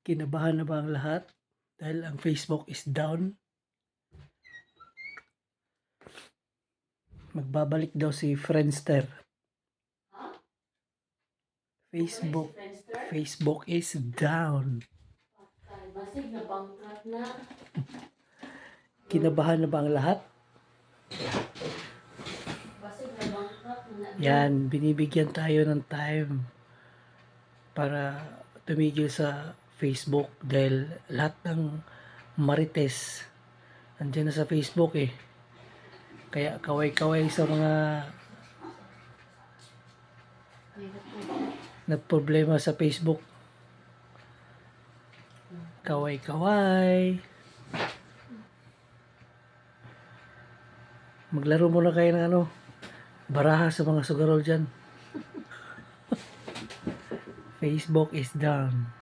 Kinabahan na ba ang lahat dahil ang Facebook is down? Magbabalik daw si Friendster. Facebook is down. Basig na bankrupt na. Kinabahan na ba ang lahat? Basig na bankrupt na. Yan, binibigyan tayo ng time para tumigil sa Facebook dahil lahat ng marites andyan na sa Facebook eh. Kaya kaway-kaway sa mga nagproblema sa Facebook. Kaway-kaway. Maglaro muna kayo ng baraha sa mga sugarol dyan. Facebook is down.